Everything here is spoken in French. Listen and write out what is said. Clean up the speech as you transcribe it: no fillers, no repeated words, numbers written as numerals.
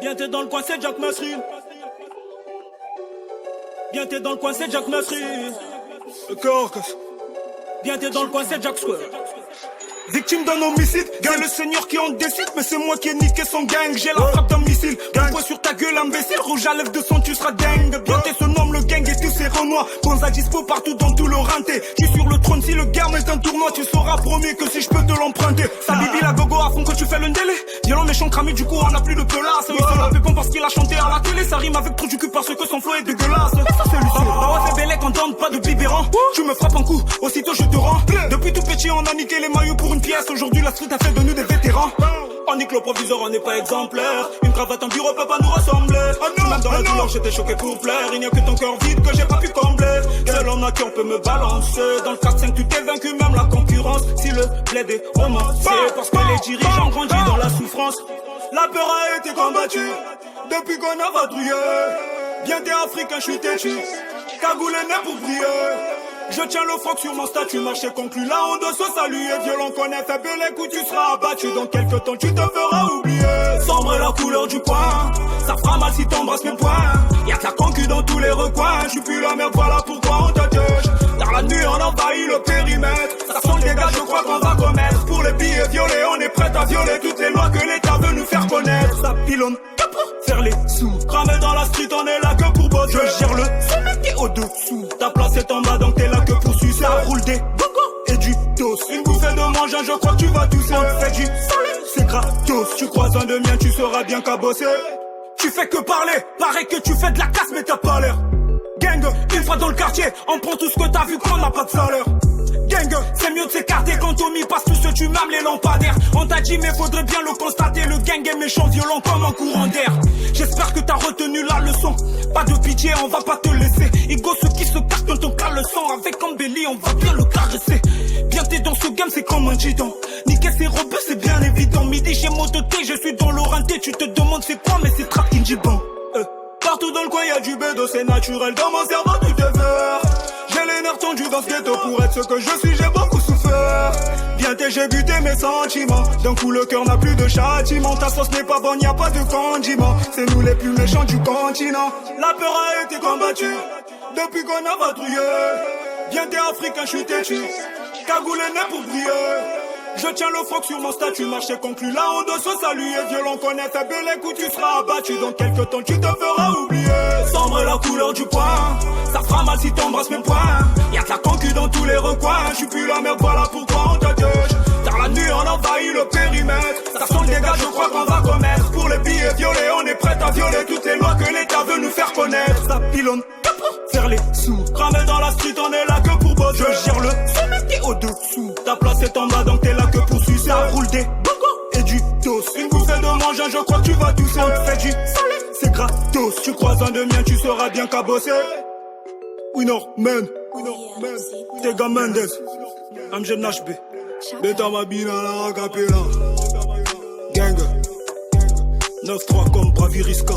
Bien t'es dans le coin, c'est Jack Masri. Bien t'es dans le coin, c'est Jack Masri. Le corps. Bien t'es dans le coin, c'est Jack Square. Victime d'un homicide, c'est le seigneur qui en décide, mais c'est moi qui ai niqué son gang, j'ai la frappe d'un missile. Un point sur ta gueule imbécile, rouge à lèvres de sang, tu seras dingue. Bien t'es se nomme le gang et tous ces renois, bons à dispo partout dans tout le rinté. Je suis sur le trône, si le guerre met un tournoi, tu sauras promis que si je peux te l'emprunter. Ça bibi la gogo à fond que tu fais le délai. Violent méchant cramé, du coup on a plus de pelasse. Il se la pépon parce qu'il a chanté à la télé, ça rime avec trop du cul parce que son flow est dégueulasse. C'est Lucien, bah ouais c'est Bélec, on donne pas de biberon. Tu me frappes un coup, aussitôt je te rends. Depuis tout petit on a niqué les maillots pour une pièce, aujourd'hui la street a fait de nous des vétérans. On nique le proviseur, on n'est pas exemplaire. Une cravate en bureau peut pas nous ressembler. Même dans la douleur j'étais choqué pour plaire. Il n'y a que ton cœur vide que j'ai pas pu combler. Seul en a qui on peut me balancer. Dans le 4-5 tu t'es vaincu même la concurrence. Si le bled est romancé, parce que les dirigeants grandissent dans la souffrance. La peur a été combattue depuis qu'on a vadrouillé. Bien t'es africain, je suis têtu. Cagoule est né pour briller. Je tiens le froc sur mon statut, marché conclu, là on doit se saluer. Violent qu'on est fait les coups, tu seras abattu. Dans quelques temps tu te feras oublier. Sombre est la couleur du coin, ça fera mal si t'embrasses mes poings. Y'a que la concu dans tous les recoins, je suis plus la merde, voilà pourquoi on te touche. Dans la nuit on envahit le périmètre, ça sent le dégât, je crois qu'on va commettre. Pour les billets violés, on est prêt à violer toutes les lois que l'État veut nous faire connaître. Ça pilonne, faire les sous, cramé dans la street, on est là que pour bosser. Je gère le sommet, t'es au-dessous, ta place est en bas donc t'es là que pour sucer. Ça roule des bongos et du dos. Une bouffée de mangeant, je crois que tu vas tousser. On fait du soleil, c'est gratos. Tu croises un de mien, tu sauras bien qu'à bosser. Tu fais que parler, paraît que tu fais de la casse mais t'as pas l'air. Gang, une fois dans le quartier, on prend tout ce que t'as vu qu'on n'a pas de salaire. Gang, c'est mieux de s'écarter quand Tommy passe tout ce tu m'aimes les lampadaires. On t'a dit mais faudrait bien le constater, le gang est méchant, violent comme un courant d'air. J'espère que t'as retenu la leçon, pas de pitié, on va pas te laisser. Ego ceux qui se cachent quand on cale le sang, avec embelli on va bien le caresser. Bien t'es dans ce game c'est comme un gitan, niquer ses robes c'est bien évident. Midi chez Mototé, je suis dans l'Orenté, tu te demandes c'est quoi mais c'est trap Injiban. Partout dans le coin y'a du bédo, c'est naturel, dans mon cerveau tout est vert. J'ai les nerfs tendus dans ce ghetto, pour être ce que je suis j'ai beaucoup souffert. Bien t'es j'ai buté mes sentiments, d'un coup le cœur n'a plus de châtiment. Ta sauce n'est pas bonne, y'a pas de condiment, c'est nous les plus méchants du continent. La peur a été combattue, depuis qu'on a vadrouillé. Bien t'es africain, je suis têtu, cagoule est né pour briller. Je tiens le froc sur mon statut, marché conclu, là on doit se saluer. Violent qu'on est fait les coups, tu seras abattu. Dans quelques temps tu te feras oublier. Sombre est la couleur du poing, ça fera mal si t'embrasses mes poings. Y'a que la concu dans tous les recoins, je suis plus la merde, voilà pourquoi on te touche. Dans la nuit on envahit le périmètre, ça sent le dégât, je crois qu'on va commettre. Pour les billets violés, on est prêt à violer toutes les lois que l'État veut nous faire connaître. Ça pilonne, faire les sous, cramé dans la street, on est là que pour bosser. Je gère le sommet, t'es au-dessous, ta place est en bas donc t'es là que pour sucer. Ça roule des bongos et du dos, une bouffée de mangeant, je crois que tu vas tousser. On te fait du soleil, c'est gratos. Tu croises un de mien, tu sauras bien qu'à bosser. Winner man, Tega Mendes, Amjad Nashbe, Beta Mabina la Capella, Gang, 9-3 comme Bravirisca.